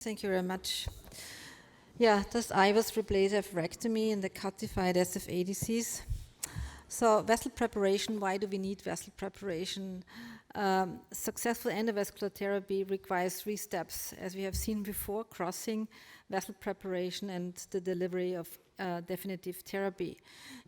Thank you very much. Yeah, does IVL replace atherectomy in the calcified SFA disease? So vessel preparation, why do we need vessel preparation? Successful endovascular therapy requires 3 steps, as we have seen before: crossing, vessel preparation, and the delivery of definitive therapy.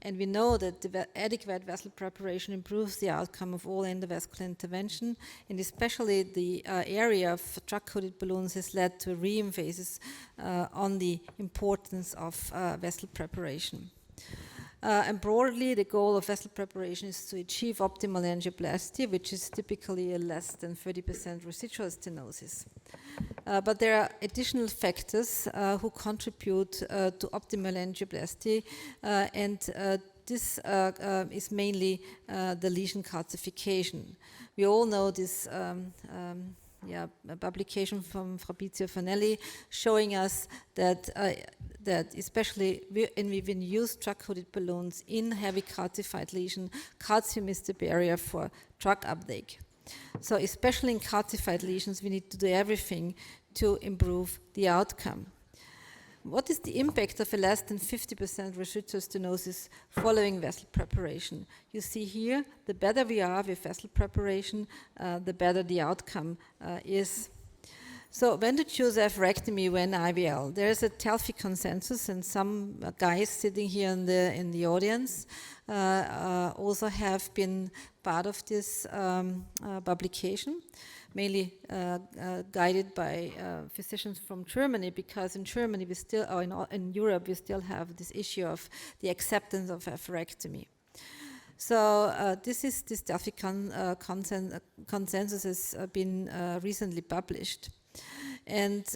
And we know that the adequate vessel preparation improves the outcome of all endovascular intervention, and especially the area of drug-coated balloons has led to re-emphasis on the importance of vessel preparation. And broadly, the goal of vessel preparation is to achieve optimal angioplasty, which is typically a less than 30% residual stenosis. But there are additional factors who contribute to optimal angioplasty, and this is mainly the lesion calcification. We all know this a publication from Fabrizio Fanelli showing us that that especially when we use drug-coated balloons in heavy calcified lesion, calcium is the barrier for drug uptake. So especially in calcified lesions, we need to do everything to improve the outcome. What is the impact of a less than 50% residual stenosis following vessel preparation? You see here, the better we are with vessel preparation, the better the outcome is. So when to choose atherectomy when IVL? There is a Delphi consensus, and some guys sitting here in the audience also have been part of this publication, mainly guided by physicians from Germany, because in Germany we still, or in Europe, we still have this issue of the acceptance of atherectomy. So this Delphi consensus has been recently published. And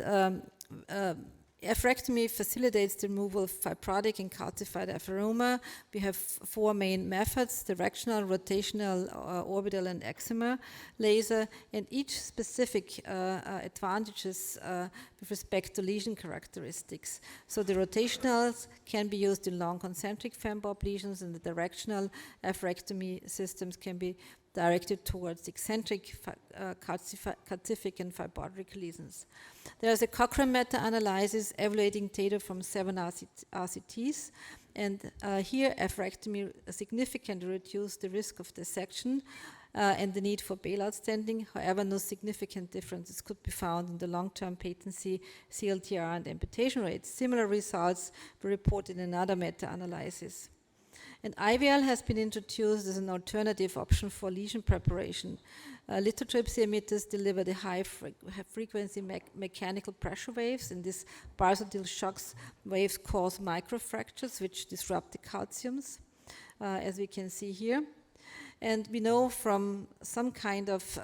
atherectomy facilitates the removal of fibrotic and calcified atheroma. We have 4 main methods: directional, rotational, orbital, and excimer laser, and each specific advantages with respect to lesion characteristics. So the rotationals can be used in long concentric fembob lesions, and the directional atherectomy systems can be directed towards eccentric, calcific, and fibrotic lesions. There is a Cochrane meta-analysis evaluating data from 7 RCTs, and here atherectomy significantly reduced the risk of dissection and the need for bailout stenting. However, no significant differences could be found in the long-term patency, CLTR, and amputation rates. Similar results were reported in another meta-analysis. And IVL has been introduced as an alternative option for lesion preparation. Lithotripsy emitters deliver the high-frequency mechanical pressure waves, and these pulsatile shocks waves cause microfractures which disrupt the calciums, as we can see here. And we know from some kind of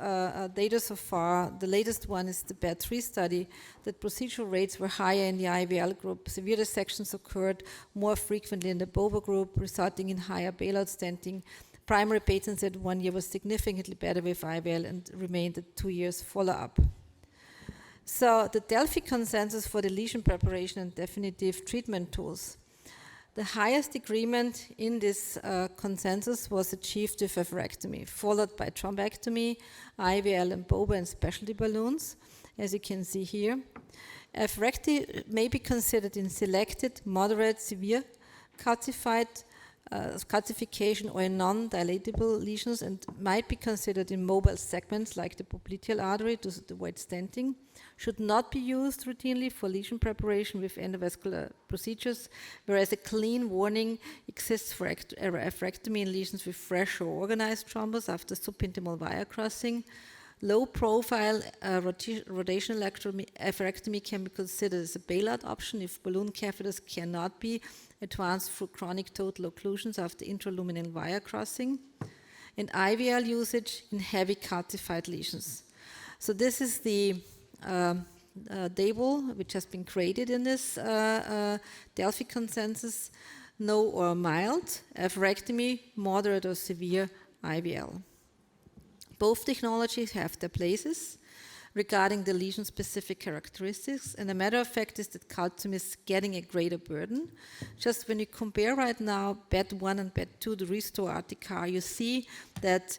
data so far, the latest one is the BED3 study, that procedural rates were higher in the IVL group. Severe dissections occurred more frequently in the BOBA group, resulting in higher bailout stenting. Primary patency at 1 year was significantly better with IVL and remained at 2 years follow-up. So the Delphi consensus for the lesion preparation and definitive treatment tools. The highest agreement in this consensus was achieved with atherectomy, followed by thrombectomy, IVL, and BOBA, and specialty balloons, as you can see here. Atherectomy may be considered in selected, moderate, severe calcification or in non-dilatable lesions, and might be considered in mobile segments like the popliteal artery to avoid stenting. Should not be used routinely for lesion preparation with endovascular procedures, whereas a clean warning exists for atherectomy in lesions with fresh or organized thrombus after subintimal wire crossing. Low profile rotational atherectomy can be considered as a bailout option if balloon catheters cannot be advanced through chronic total occlusions after intraluminal wire crossing. And IVL usage in heavy calcified lesions. So this is the table which has been created in this Delphi consensus: no or mild, atherectomy, moderate or severe, IVL. Both technologies have their places regarding the lesion-specific characteristics, and a matter of fact is that calcium is getting a greater burden. Just when you compare right now BED1 and BED2, the Restore RTCAR, you see that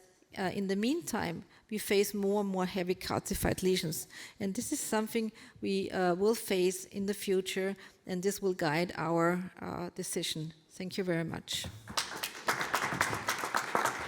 in the meantime, we face more and more heavy calcified lesions. And this is something we will face in the future, and this will guide our decision. Thank you very much.